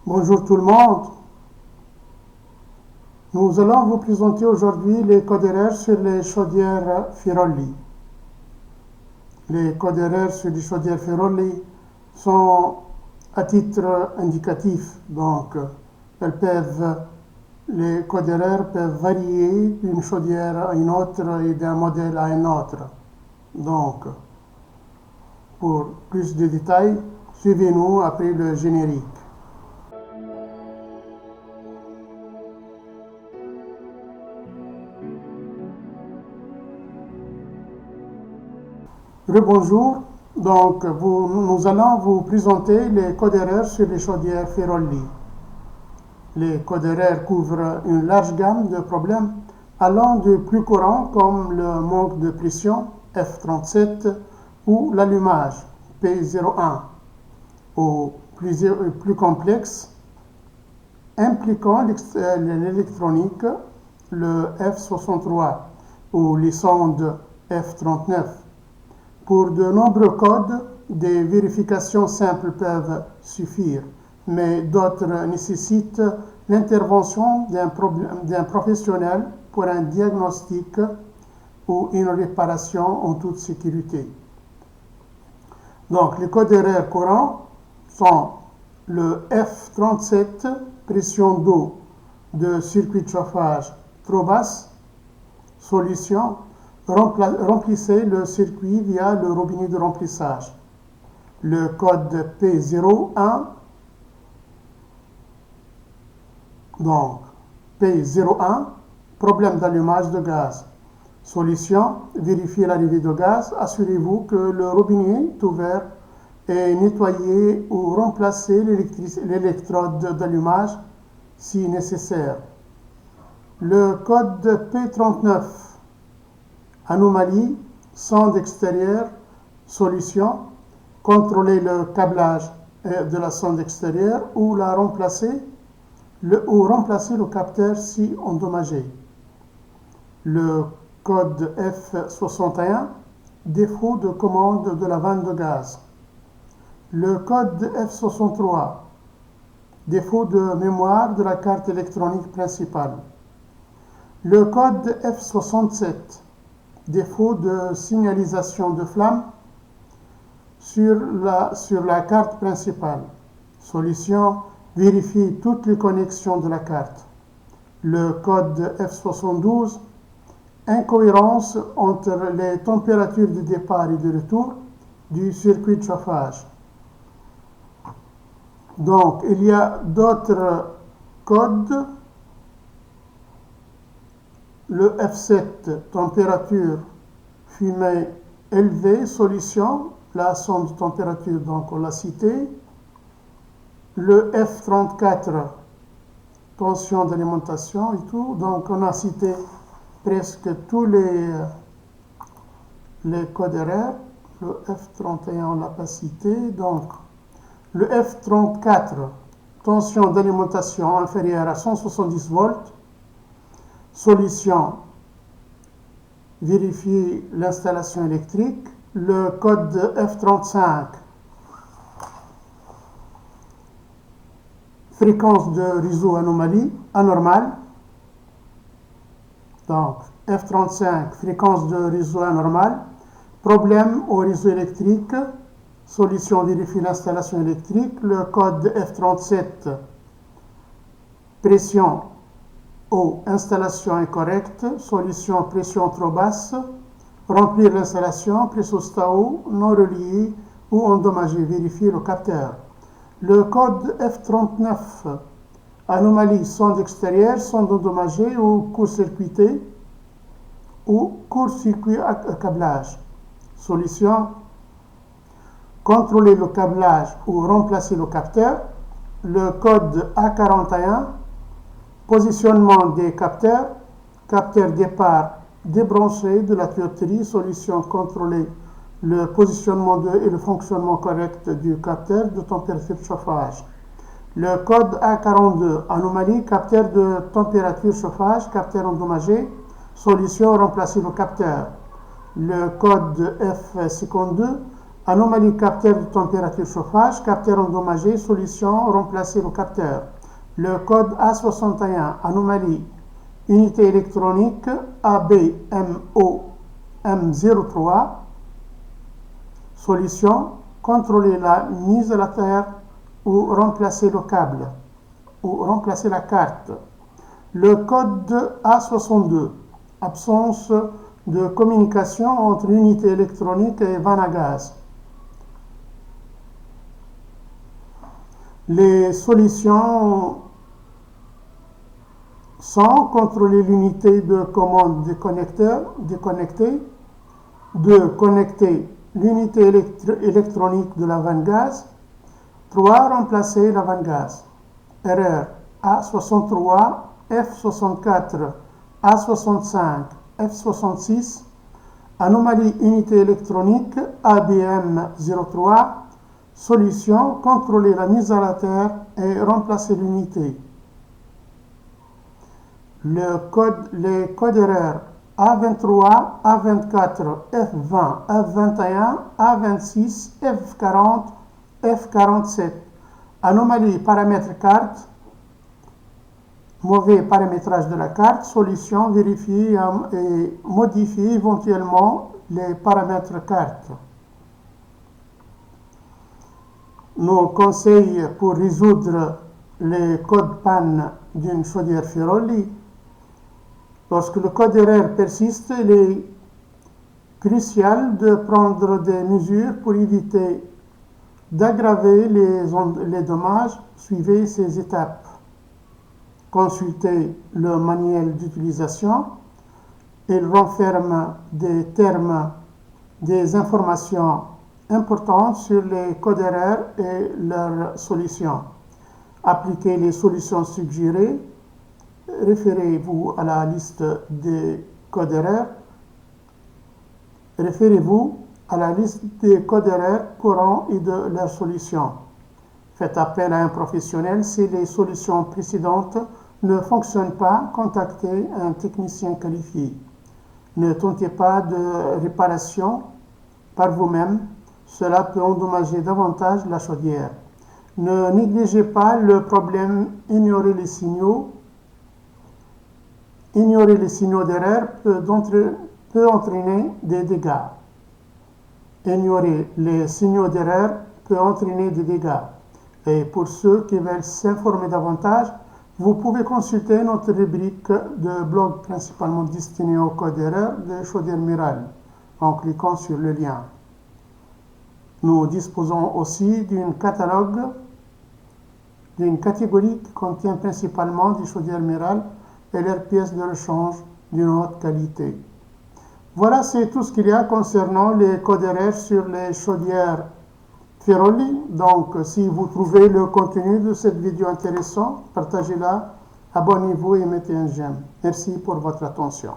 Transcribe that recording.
Bonjour tout le monde. Nous allons vous présenter aujourd'hui les codes erreurs sur les chaudières Firoli. Les codes erreurs sur les chaudières Firoli sont à titre indicatif, donc les codes erreurs peuvent varier d'une chaudière à une autre et d'un modèle à un autre. Donc, pour plus de détails, suivez-nous après le générique. Rebonjour, nous allons vous présenter les codes erreurs sur les chaudières Firoli. Les codes erreurs couvrent une large gamme de problèmes allant du plus courant comme le manque de pression F37 ou l'allumage P01 au plus complexe impliquant l'électronique, le F63 ou les sondes F39. Pour de nombreux codes, des vérifications simples peuvent suffire, mais d'autres nécessitent l'intervention d'un professionnel pour un diagnostic ou une réparation en toute sécurité. Donc, les codes d'erreur courants sont le F37, pression d'eau de circuit de chauffage trop basse, solution, remplissez le circuit via le robinet de remplissage. Le code P01, donc P01, problème d'allumage de gaz. Solution, vérifiez l'arrivée de gaz, assurez-vous que le robinet est ouvert et nettoyez ou remplacez l'électrode d'allumage si nécessaire. Le code P39, anomalie, sonde extérieure, solution, contrôler le câblage de la sonde extérieure ou remplacer le capteur si endommagé. Le code F61, défaut de commande de la vanne de gaz. Le code F63, défaut de mémoire de la carte électronique principale. Le code F67, défaut de signalisation de flamme sur la carte principale. Solution, vérifiez toutes les connexions de la carte. Le code F72, incohérence entre les températures de départ et de retour du circuit de chauffage. Donc, il y a d'autres codes. Le F7, température, fumée élevée, solution, la sonde de température, donc on l'a cité. Le F34, tension d'alimentation et tout, donc on a cité presque tous les codes erreurs. Le F31, on ne l'a pas cité, donc le F34, tension d'alimentation inférieure à 170 volts. Solution, vérifier l'installation électrique. Le code F35, fréquence de réseau anormale. Donc, F35, fréquence de réseau anormale. Problème au réseau électrique. Solution, vérifier l'installation électrique. Le code F37, pression eau, installation incorrecte, solution pression trop basse, remplir l'installation, pressostat eau, non relié ou endommagé, vérifier le capteur. Le code F39, anomalie, sonde extérieure, sonde endommagée ou court-circuité ou court-circuit à câblage. Solution, contrôler le câblage ou remplacer le capteur. Le code A41, positionnement des capteurs, capteur départ débranché de la tuyauterie, solution contrôler le positionnement et le fonctionnement correct du capteur de température de chauffage. Le code A42, anomalie, capteur de température chauffage, capteur endommagé, solution remplacer le capteur. Le code F52, Anomalie capteur de température chauffage, capteur endommagé, solution, remplacer le capteur. Le code A61, anomalie, unité électronique ABMOM03, solution, contrôler la mise à la terre ou remplacer le câble ou remplacer la carte. Le code A62, absence de communication entre unité électronique et vanne à gaz. Les solutions sont contrôler l'unité de commande déconnectée, de connecter l'unité électronique de la vanne gaz, 3. Remplacer la vanne gaz. Erreur A63, F64, A65, F66, anomalie unité électronique ABM03, solution, contrôler la mise à la terre et remplacer l'unité. Les codes erreurs A23, A24, F20, F21, A26, F40, F47. Anomalie paramètre carte, mauvais paramétrage de la carte, solution, vérifier et modifier éventuellement les paramètres carte. Nos conseils pour résoudre les codes panne d'une chaudière Ferroli. Lorsque le code erreur persiste, il est crucial de prendre des mesures pour éviter d'aggraver les dommages. Suivez ces étapes. Consultez le manuel d'utilisation. Il renferme des termes, des informations importantes sur les codes erreurs et leurs solutions. Appliquez les solutions suggérées. Référez-vous à la liste des codes erreurs. Référez-vous à la liste des codes erreurs courants et de leurs solutions. Faites appel à un professionnel. Si les solutions précédentes ne fonctionnent pas, contactez un technicien qualifié. Ne tentez pas de réparation par vous-même. Cela peut endommager davantage la chaudière. Ne négligez pas le problème. Ignorer les signaux d'erreur peut entraîner des dégâts. Ignorer les signaux d'erreur peut entraîner des dégâts. Et pour ceux qui veulent s'informer davantage, vous pouvez consulter notre rubrique de blog principalement destinée au code d'erreur de Chaudière Miral en cliquant sur le lien. Nous disposons aussi d'une catégorie qui contient principalement des chaudières Miral et leurs pièces de rechange d'une haute qualité. Voilà, c'est tout ce qu'il y a concernant les codes erreurs sur les chaudières Ferroli. Donc, si vous trouvez le contenu de cette vidéo intéressant, partagez-la, abonnez-vous et mettez un j'aime. Merci pour votre attention.